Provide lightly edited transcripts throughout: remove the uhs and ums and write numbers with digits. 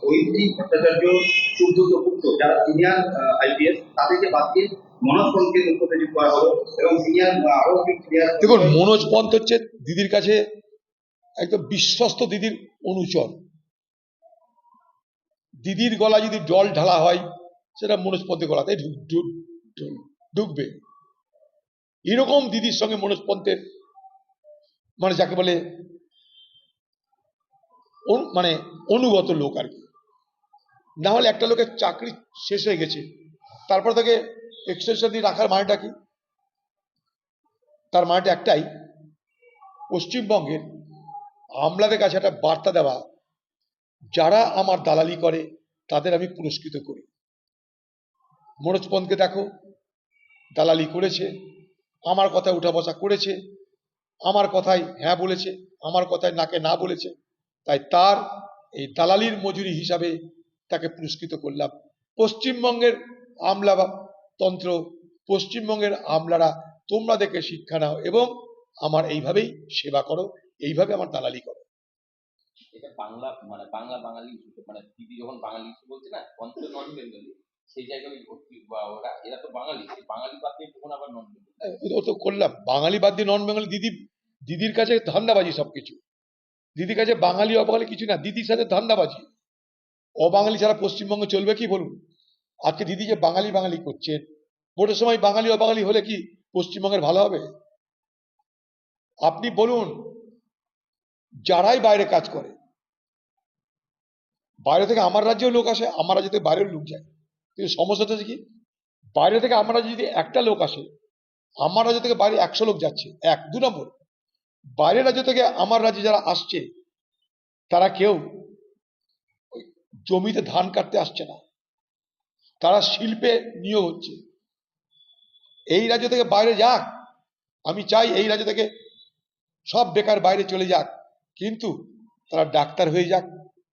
ঐন্দ্রী ভট্টাচার্য, সুব্রত গুপ্ত যারা senior IPS, তাদেরকে বাদ দিয়ে মনোজ পন্থকে মুখ্য সচিব করা হলো এবং সিনিয়র আরো সিনিয়র। দেখুন, মনোজ পন্থ হচ্ছে দিদির কাছে একদম বিশ্বস্ত দিদির অনুচর। দিদির গলা যদি জল ঢালা হয় সেটা মনোজ পন্থের গলাতে ঢুকবে। এরকম দিদির সঙ্গে মনোজ পন্থের মানে যাকে বলে মানে অনুগত লোক আর কি। না হলে একটা লোকের চাকরি শেষ হয়ে গেছে, তারপর তাকে এক্সটেনশন দিয়ে রাখার মানেটা কি? তার মানেটা একটাই, পশ্চিমবঙ্গের আমলাদের কাছে একটা বার্তা দেওয়া, যারা আমার দালালি করে তাদের আমি পুরস্কৃত করি। মনোজ পন্থকে দেখো, দালালি করেছে, আমার কথায় উঠা বসা করেছে, আমার কথায় হ্যাঁ বলেছে, আমার কথায় নাকে না বলেছে, তাই তার এই দালালির মজুরি হিসাবে তাকে পুরস্কৃত করলাম। পশ্চিমবঙ্গের আমলা তন্ত্র, পশ্চিমবঙ্গের আমলারা তোমরা দেখে শিক্ষা নাও এবং আমার এইভাবেই সেবা করো, এইভাবে আমার দালালি করো। এটা বাংলা মানে বাংলা বাঙালি মানে দিদি যখন বাঙালি বলছে না, অন্তত নন বেঙ্গলি, সেই জায়গায় ওরা এরা তো বাঙালি, বাঙালি বাদ দিয়ে তখন আবার নন বেঙ্গলি। ও তো করলাম, বাঙালি বাদ দিয়ে নন বেঙ্গলি। দিদির কাছে ধান্দাবাজি সবকিছু। দিদির কাছে বাঙালি অবাঙালি কিছু না, দিদির সাথে ধান্দাবাজি। অবাঙালি ছাড়া পশ্চিমবঙ্গে চলবে কি বলুন? আজকে দিদি যে বাঙালি বাঙালি করছেন, ভোটের সময় বাঙালি অবাঙালি হলে কি পশ্চিমবঙ্গের ভালো হবে? আপনি বলুন, যারাই বাইরে কাজ করে, বাইরে থেকে আমার রাজ্যেও লোক আসে, আমার রাজ্য থেকে বাইরেও লোক যায়, কিন্তু সমস্যাটা হচ্ছে কি, বাইরে থেকে আমার রাজ্যে যদি একটা লোক আসে, আমার রাজ্য থেকে বাইরে 100 লোক যাচ্ছে। এক, 2 নম্বর, বাইরের রাজ্য থেকে আমার রাজ্যে যারা আসছে তারা কেউ জমিতে ধান কাটতে আসছে না, তারা শিল্পে নিয়োগ হচ্ছে। এই রাজ্য থেকে বাইরে যাক, আমি চাই এই রাজ্য থেকে সব বেকার বাইরে চলে যাক, কিন্তু তারা ডাক্তার হয়ে যাক,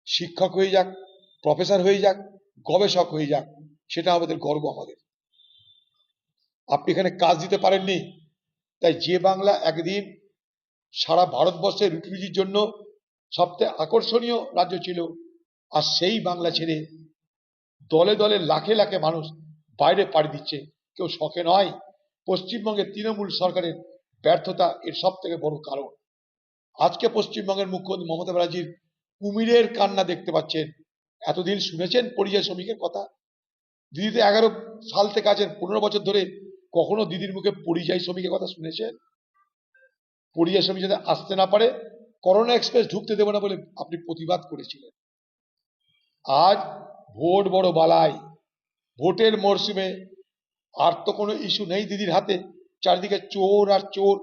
শিক্ষক হয়ে যাক, প্রফেসর হয়ে যাক, গবেষক হয়ে যাক, সেটা আমাদের গর্ব। আমাদের আপনি এখানে কাজ দিতে পারেননি, তাই যে বাংলা একদিন সারা ভারতবর্ষের রুটি রুজির জন্য সবচেয়ে আকর্ষণীয় রাজ্য ছিল, আর সেই বাংলা ছেড়ে দলে দলে লাখে লাখে মানুষ বাইরে পাড়ি দিচ্ছে, কেউ শখে নয়। পশ্চিমবঙ্গের তৃণমূল সরকারের ব্যর্থতা এর সব থেকে বড় কারণ। আজকে পশ্চিমবঙ্গের মুখ্যমন্ত্রী মমতা ব্যানার্জির কুমিরের কান্না দেখতে পাচ্ছেন। এতদিন শুনেছেন পরিযায়ী শ্রমিকের কথা? দিদি তো 11 সাল থেকে আছেন, 15 বছর ধরে কখনো দিদির মুখে পরিযায়ী শ্রমিকের কথা শুনেছেন? পরিযায়ী শ্রমিক যাতে আসতে না পারে, করোনা এক্সপ্রেস ঢুকতে দেবে না বলে আপনি প্রতিবাদ করেছিলেন। আজ ভোট বড় বালাই, ভোটের মরশুমে আর তো কোনো ইস্যু নেই দিদির হাতে। চারিদিকে চোর আর চোর,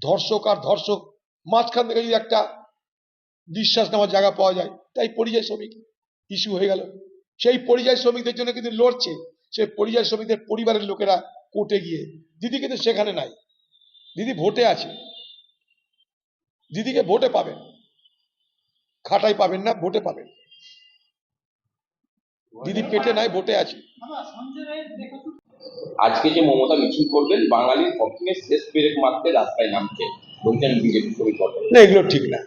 ধর্ষক আর ধর্ষক, মাঝখান থেকে যদি একটা নিঃশ্বাস নেওয়ার জায়গা পাওয়া যায়, তাই পরিযায়ী শ্রমিক ইস্যু হয়ে গেল। সেই পরিযায়ী শ্রমিকদের জন্য কিন্তু লড়ছে সেই পরিযায়ী শ্রমিকদের পরিবারের লোকেরা কোর্টে গিয়ে। দিদি কিন্তু সেখানে নাই, দিদি ভোটে আছে। দিদিকে ভোটে পাবেন, খাটাই পাবেন না, ভোটে পাবেন। দিদি পেটে নাই, ভোটে আছে। আজকে যে মমতা মিছিল করবেন, বাঙালির পক্ষে শেষ পেরেক মারতে রাস্তায় নামছে বলছেন বিজেপি পরিষদ। না, এগুলো ঠিক না।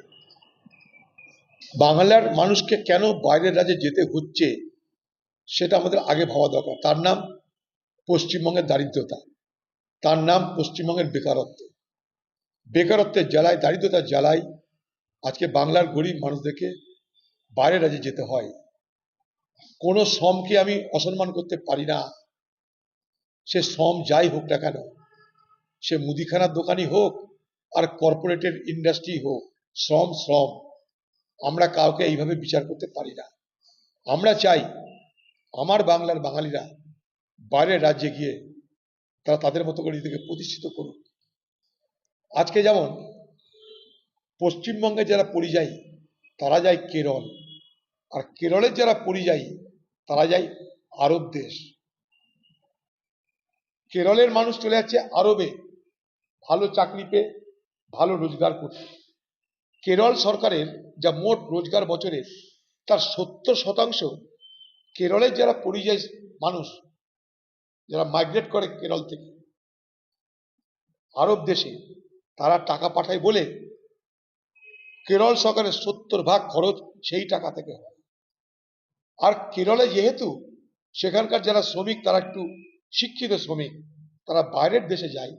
বাংলার মানুষকে কেন বাইরের রাজ্যে যেতে হচ্ছে সেটা আমাদের আগে ভাবা দরকার। তার নাম পশ্চিমবঙ্গের দারিদ্রতা, তার নাম পশ্চিমবঙ্গের বেকারত্ব। বেকারত্বের জ্বালায়, দারিদ্রতার জ্বালায় আজকে বাংলার গরিব মানুষদেরকে বাইরের রাজ্যে যেতে হয়। কোনো শ্রমকে আমি অসম্মান করতে পারি না, সে শ্রম যাই হোক না কেন, সে মুদিখানার দোকানই হোক আর কর্পোরেটের ইন্ডাস্ট্রি হোক, শ্রম শ্রম। আমরা কাউকে এইভাবে বিচার করতে পারি না। আমরা চাই আমার বাংলার বাঙালিরা বাইরের রাজ্যে গিয়ে তারা তাদের মতো করে নিজেকে প্রতিষ্ঠিত করুক। আজকে যেমন পশ্চিমবঙ্গে যারা পরিযায়ী তারা যায় কেরল, আর কেরলের যারা পরিযায়ী তারা যায় আরব দেশ। কেরলের মানুষ চলে যাচ্ছে আরবে ভালো চাকরি পেয়ে, ভালো রোজগার করতে। কেরল সরকারের যা মোট রোজগার বছরের, তার 70% কেরলের যারা পরিযায়ী মানুষ, যারা মাইগ্রেট করে কেরল থেকে আরব দেশে, তারা টাকা পাঠায় বলে কেরল সরকারের 70% খরচ সেই টাকা থেকে হয়। আর কেরলে যেহেতু সেখানকার যারা শ্রমিক তারা একটু শিক্ষিত শ্রমিক, তারা বাইরের দেশে যায়,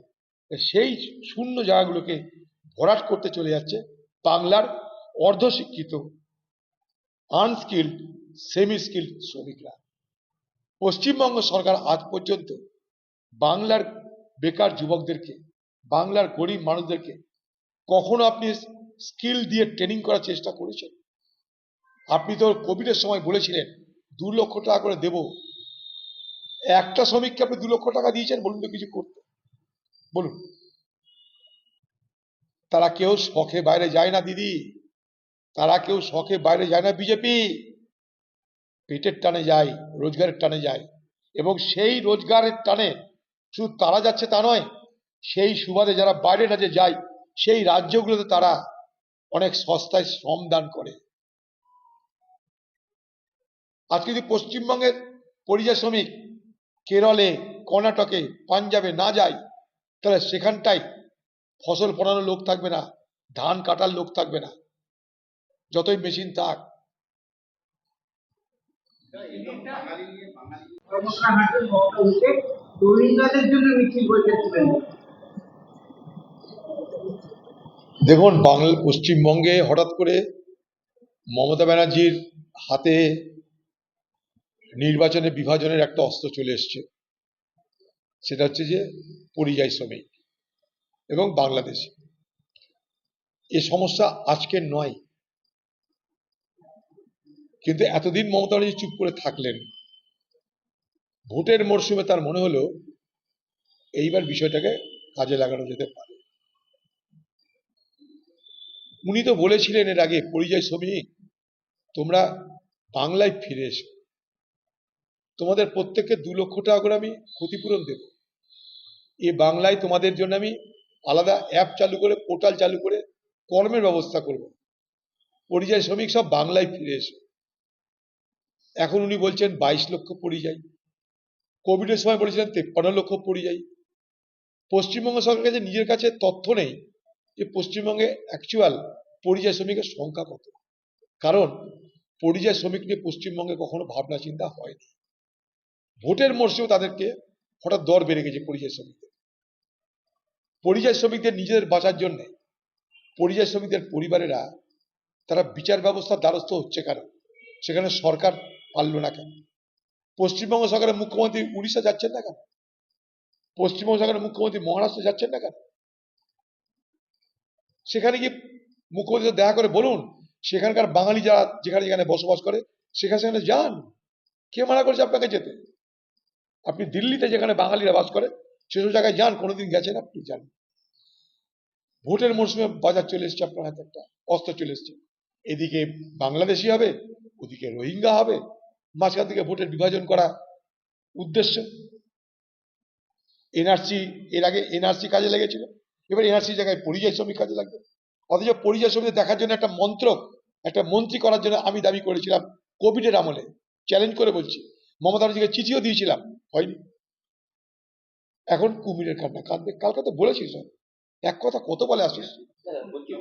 সেই শূন্য জায়গাগুলোকে ভরাট করতে চলে যাচ্ছে বাংলার অর্ধশিক্ষিত আনস্কিল্ড সেমি স্কিল্ড শ্রমিকরা। পশ্চিমবঙ্গ সরকার আজ পর্যন্ত বাংলার বেকার যুবকদেরকে, বাংলার গরিব মানুষদেরকে কখনো আপনি স্কিল দিয়ে ট্রেনিং করার চেষ্টা করেছেন? আপনি তো কোভিডের সময় বলেছিলেন 2 লক্ষ টাকা করে দেব, একটা শ্রমিককে আপনি 2 লক্ষ টাকা দিয়েছেন? বলুন তো কিছু করতে, বলুন। তারা কেউ শখে বাইরে যায় না দিদি, তারা কেউ শখে বাইরে যায় না। বিজেপি পেটের টানে যায়, রোজগারের টানে যায়, এবং সেই রোজগারের টানে শুধু তারা যাচ্ছে তা নয়, সেই সুবাদে যারা বাইরে রাজ্যে যায় সেই রাজ্যগুলোতে তারা অনেক সস্তায় শ্রম দান করে। আজকে যদি পশ্চিমবঙ্গের পরিযায়ী শ্রমিক কেরলে, কর্ণাটকে, পাঞ্জাবে না যায়, তাহলে সেখানটায় ফসল ফলানোর লোক থাকবে না, ধান কাটার লোক থাকবে না, যতই মেশিন থাক। কর্মশালার মমতা হচ্ছে রোহিঙ্গাদের জন্য মিছিল বসেছিলেন। দেখুন, পশ্চিমবঙ্গে হঠাৎ করে মমতা ব্যানার্জির হাতে নির্বাচনে বিভাজনের একটা অস্ত্র চলে এসছে, সেটা হচ্ছে যে পরিযায়ী শ্রমিক এবং বাংলাদেশ। এ সমস্যা আজকের নয়, কিন্তু এতদিন মমতা ব্যানার্জি চুপ করে থাকলেন। ভোটের মরশুমে তার মনে হলো এইবার বিষয়টাকে কাজে লাগানো যেতে পারে। উনি তো বলেছিলেন এর আগে, পরিযায়ী শ্রমিক তোমরা বাংলায় ফিরে এসো, তোমাদের প্রত্যেককে 2 লক্ষ টাকা করে আমি ক্ষতিপূরণ দেব, এ বাংলায় তোমাদের জন্য আমি আলাদা অ্যাপ চালু করে, পোর্টাল চালু করে কর্মের ব্যবস্থা করব, পরিযায়ী শ্রমিক সব বাংলায় ফিরে এসো। এখন উনি বলছেন 22 লক্ষ পরিযায়ী, কোভিডের সময় বলেছিলেন 53 লক্ষ পরিযায়ী। পশ্চিমবঙ্গ সরকারের কাছে নিজের কাছে তথ্য নেই যে পশ্চিমবঙ্গে অ্যাকচুয়াল পরিযায়ী শ্রমিকের সংখ্যা কত, কারণ পরিযায়ী শ্রমিক নিয়ে পশ্চিমবঙ্গে কখনো ভাবনা চিন্তা হয়নি। ভোটের মরশুমে তাদেরকে হঠাৎ দর বেড়ে গেছে পরিযায়ী শ্রমিকদের। পরিযায়ী শ্রমিকদের নিজেদের বাঁচার জন্য পরিযায়ী শ্রমিকদের পরিবারেরা তারা বিচার ব্যবস্থার দ্বারস্থ হচ্ছে কেন? সেখানে সরকার পারল না কেন? পশ্চিমবঙ্গ সরকারের মুখ্যমন্ত্রী উড়িষ্যা যাচ্ছেন না কেন? পশ্চিমবঙ্গ সরকারের মুখ্যমন্ত্রী মহারাষ্ট্র যাচ্ছেন না কেন? সেখানে গিয়ে মুখ্যমন্ত্রী দেখা করে বলুন, সেখানকার বাঙালি যারা যেখানে যেখানে বসবাস করে সেখানে সেখানে যান। কে মানা করেছে আপনাকে যেতে? আপনি দিল্লিতে যেখানে বাঙালিরা বাস করে সেসব জায়গায় যান, কোনোদিন গেছেন আপনি? যান। ভোটের মরশুমে বাজার চলে এসছে, আপনার হাতে একটা অস্ত্র চলে এসছে, এদিকে বাংলাদেশি হবে, ওদিকে রোহিঙ্গা হবে, মাঝখান থেকে ভোটের বিভাজন করা উদ্দেশ্য। এনআরসি, এর আগে এনআরসি কাজে লেগেছিল, এবার এনআরসি জায়গায় পরিযায়ী শ্রমিক কাজে লাগবে। অথচ পরিযায়ী শ্রমিকদের দেখার জন্য একটা মন্ত্রক, একটা মন্ত্রী করার জন্য আমি দাবি করেছিলাম কোভিডের আমলে, চ্যালেঞ্জ করে বলছি। মমতা ব্যানার্জিকে চিঠিও দিয়েছিলাম, হয়নি। এখন কুমিরের কান্না কাঁদবে। কালকে তো বলেছিস, এক কথা কত বলে আসিস। বলছি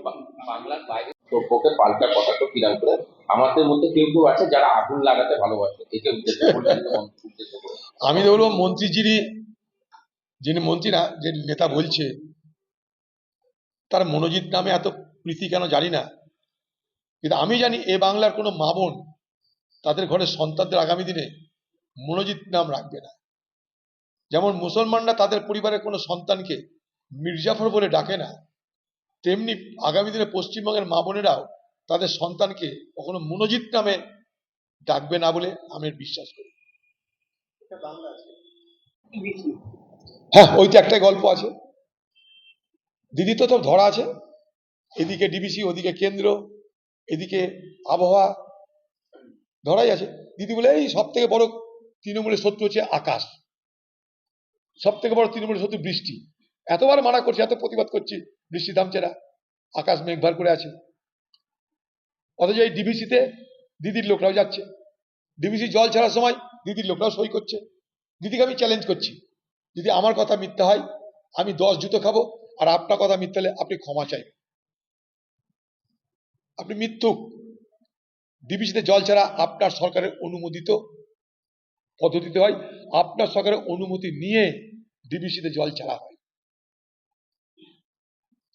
বাংলার বাইরে পক্ষে পাল্টা কথা তো কিরাম করে আমাদের মধ্যে কেউ কেউ আছে যারা আগুন লাগাতে ভালোবাসে, একে উদ্দেশ্য করে উদ্দেশ্য করে। আমি তো বলবো মন্ত্রী যিনি মন্ত্রী না, যে নেতা বলছে, তার মনোজিৎ নামে এত প্রীতি কেন জানি না, কিন্তু আমি জানি এ বাংলার কোনো মা বোন তাদের ঘরের সন্তানদের আগামী দিনে মনোজিৎ নাম রাখবে না। যেমন মুসলমানরা তাদের পরিবারের কোনো সন্তানকে মির্জাফর বলে ডাকে না, তেমনি আগামী দিনে পশ্চিমবঙ্গের মা বোনেরাও তাদের সন্তানকে কখনো মনোজিৎ নামে ডাকবে না বলে আমি বিশ্বাস করি। হ্যাঁ, ওই তো একটাই গল্প আছে, দিদি তো ধরা আছে, এদিকে ডিবিসি, ওদিকে কেন্দ্র, এদিকে আবহাওয়া, ধরাই আছে। দিদি বলে এই সব থেকে বড় তৃণমূলের শত্রু হচ্ছে আকাশ, সব থেকে বড় তৃণমূলের শত্রু বৃষ্টি। এতবার মানা করছি, এত প্রতিবাদ করছি, বৃষ্টি থামছে না, আকাশ মেঘ ভার করে আছে। অথচ এই ডিবিসিতে দিদির লোকরাও যাচ্ছে, ডিবিসি জল ছাড়ার সময় দিদির লোকরাও সই করছে। দিদিকে আমি চ্যালেঞ্জ করছি, যদি আমার কথা মিথ্যা হয় আমি 10 জুতো খাবো, আর আপনার কথা মিথ্যা হলে আপনি ক্ষমা চাইবেন। আপনি মিথ্যুক, ডিবিসিতে জল ছাড়া আপনার সরকারের অনুমোদিত পদ্ধতিতে হয়, আপনার সরকারের অনুমতি নিয়ে ডিবিসিতে জল ছাড়া হয়।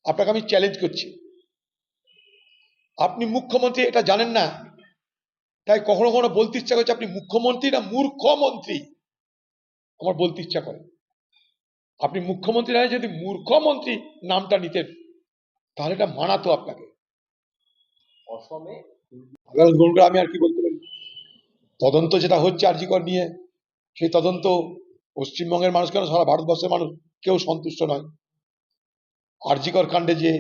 আপনাকে আমি চ্যালেঞ্জ করছি, আপনি মুখ্যমন্ত্রী এটা জানেন না, তাই কখনো কখনো বলতে ইচ্ছা করছে আপনি মুখ্যমন্ত্রী না মূর্খমন্ত্রী। আমার বলতে ইচ্ছা করে আপনি মুখ্যমন্ত্রী নয়, যদি মূর্খমন্ত্রী নামটা নিতেন তাহলে এটা মানাতো আপনাকে। অসমে আমি আর কি বলতে পারি, তদন্ত যেটা হচ্ছে আরজিকর নিয়ে, সেই তদন্ত পশ্চিমবঙ্গের মানুষ কেন সারা ভারতবর্ষের মানুষ কেউ সন্তুষ্ট নয়। আরজিকর কাণ্ডে যে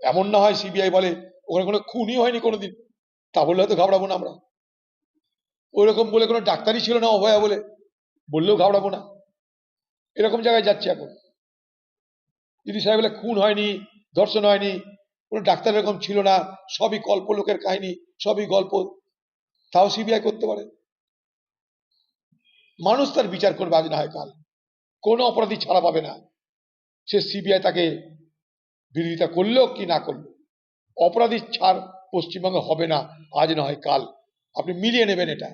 এমন না হয় সিবিআই বলে ওখানে কোনো খুনই হয়নি কোনোদিন, তা বললে হয়তো ঘাবড়াবো না আমরা। ওইরকম বলে কোনো ডাক্তারই ছিল না অভয়া বলে বললেও ঘাবড়াবো না। এরকম জায়গায় যাচ্ছে এখন। যদি সাহেব বলে খুন হয়নি, ধর্ষণ হয়নি, কোনো ডাক্তার এরকম ছিল না, সবই কল্পলোকের কাহিনী, সবই গল্প, তাও সিবিআই করতে পারে। মানুষ তার বিচার করবে আজ না হয় কাল। কোনো অপরাধী ছাড়া পাবে না, সে সিবিআই তাকে বিরোধিতা করলো কি না করলো। অপরাধীর ছাড় পশ্চিমবঙ্গে হবে না আজ না হয় কাল। আপনি মিলিয়ে নেবেন এটা।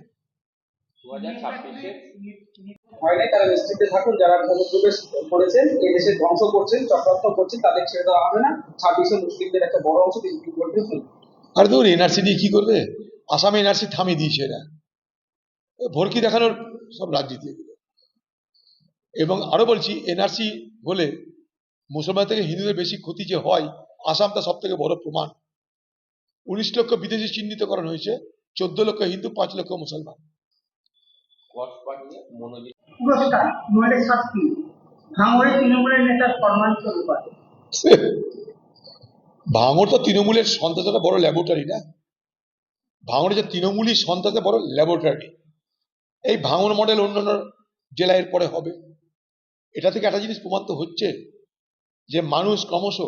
2026-এ হয় নাই, তারা নিশ্চিন্তে থাকুন। যারা অনুপ্রবেশ করেছেন, এই দেশে ধ্বংস করছেন, চক্রান্ত করছেন, তাদের ছেড়ে দেওয়া হবে না। 26-এ মুসলিমদের একটা বড় অংশ বিজেপি করবে। আর ধরুন এনআরসি দিয়ে কি করবে, আসামে এনআরসি থামিয়ে দিয়েছে এরা, ভরকি দেখানোর সব রাজনীতি এগুলো। এবং আরো বলছি, এনআরসি হলে মুসলমান থেকে হিন্দুদের বেশি ক্ষতি যে হয়, আসামটা সব থেকে বড় প্রমাণ। 19 লক্ষ বিদেশি চিহ্নিতকরণ হয়েছে, 14 লক্ষ হিন্দু, 5 লক্ষ মুসলমান। কসবা নিয়ে মনোজিৎ পুরস্কার নইলে শাস্তি, ভাঙড়ে তৃণমূলের নেতার সম্মানিত রূপায়। ভাঙড় তো তৃণমূলের সন্ত্রাসের বড় ল্যাবরেটরি না, ভাঙড়ে যে তৃণমূলই সন্ত্রাসের বড় ল্যাবরেটরি। এই ভাঙড় মডেল অন্যান্য জেলায় এর পরে হবে। এটা থেকে একটা জিনিস প্রমাণিত হচ্ছে যে মানুষ ক্রমশ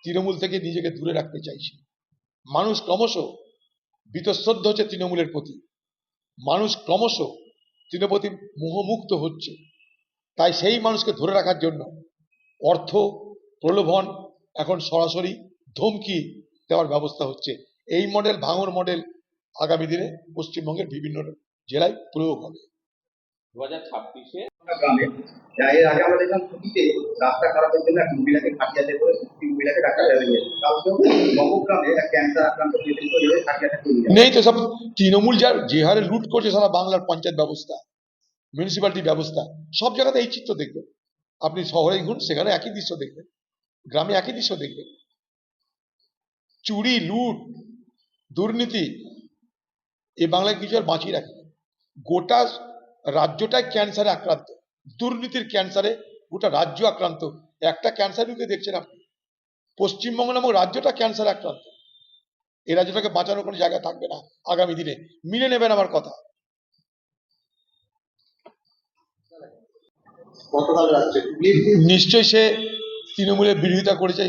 তৃণমূল থেকে নিজেকে দূরে রাখতে চাইছে, মানুষ ক্রমশ বীতশ্রদ্ধ হচ্ছে তৃণমূলের প্রতি, মানুষ ক্রমশ তৃণপ্রতি মোহমুক্ত হচ্ছে। তাই সেই মানুষকে ধরে রাখার জন্য অর্থ প্রলোভন, এখন সরাসরি ধমকি দেওয়ার ব্যবস্থা হচ্ছে। এই মডেল, ভাঙড় মডেল আগামী দিনে পশ্চিমবঙ্গের বিভিন্ন জেলায় প্রয়োগ হবে। 2026-এ গ্রামে এর আগে আমরা দেখলাম ছুটিতে রাস্তা খারাপের জন্য এক মহিলাকে খাটিয়াতে করে দুটি মহিলাকে ডাক্তার যাবে নিয়ে কালকেও নবগ্রামে এক ক্যান্সার আক্রান্ত ব্যক্তিকে এভাবে খাটিয়াতে করে নিয়ে নেই তো, সব তৃণমূল যার যে হারে লুট করছে সারা বাংলার পঞ্চায়েত ব্যবস্থা, মিউনিসিপ্যালিটি ব্যবস্থা, সব জায়গাতে এই চিত্র দেখবেন। আপনি শহরে ঘুরুন, সেখানে একই দৃশ্য দেখবেন, গ্রামে একই দৃশ্য দেখবেন। চুরি, লুট, দুর্নীতি এই বাংলায় কিছু আর বাঁচিয়ে রাখে। গোটা রাজ্যটাই ক্যান্সারে আক্রান্ত, দুর্নীতির ক্যান্সারে গোটা রাজ্য আক্রান্ত। একটা ক্যান্সার রোগী দেখছেন আপনি, পশ্চিমবঙ্গ নামক রাজ্যটা ক্যান্সারে আক্রান্ত। এই রাজ্যটাকে বাঁচানোর কোনো জায়গা থাকবে না আগামী দিনে, মিলে নেবেন আমার কথা। গতকাল রাত্রে নিশ্চয়ই সে তৃণমূলের বিরোধিতা করেছে,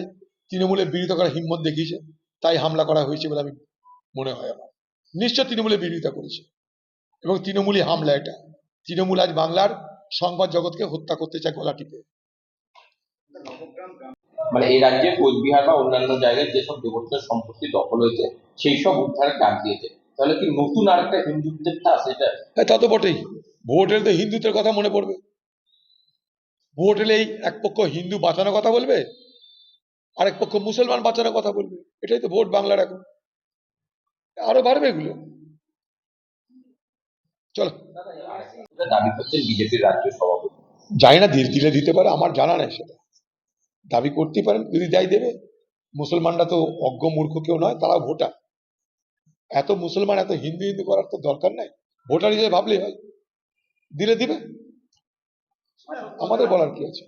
তৃণমূলের বিরোধিতা করার হিম্মত দেখিয়েছে, তাই হামলা করা হয়েছে বলে আমি মনে হয়। আমার নিশ্চয় তৃণমূলের বিরোধিতা করেছে এবং তৃণমূলই হামলা এটা। তৃণমূল আজ বাংলার সংবাদ জগৎকে হত্যা করতে চায় গলা টিপে। নবগ্রাম গ্রাম মানে এই রাজ্যে কোচবিহার বা অন্যান্য জায়গায় যেসব দেবতার সম্পত্তি দখল হয়েছে সেই সব উদ্ধারের ডাক দিয়েছে। তাহলে কি নতুন আরেকটা হিন্দুত্বের ঠাস এটা? হ্যাঁ, তা তো বটেই। ভোট এলে তো হিন্দুত্বের কথা মনে পড়বে। ভোট এলেই এক পক্ষ হিন্দু বাঁচানোর কথা বলবে, আরেক পক্ষ মুসলমান বাঁচানোর কথা বলবে। এটাই তো ভোট বাংলার এখন। আরো বাড়বে এগুলো। চলো, আরেকটা দাবি করছেন বিজেপির রাজ্য সভাপতি। জানি না, দিলে দিতে পারে, আমার জানা নেই সেটা। দাবি করতেই পারেন, যদি দেয় দেবে। মুসলমানরা তো অজ্ঞ মূর্খ কেউ নয়, তারাও ভোটার। এত মুসলমান এত হিন্দু হিন্দু করার তো দরকার নাই, ভোটার হিসেবে ভাবলেই হয়। দিলে দিবে, আমাদের বলার কি আছে।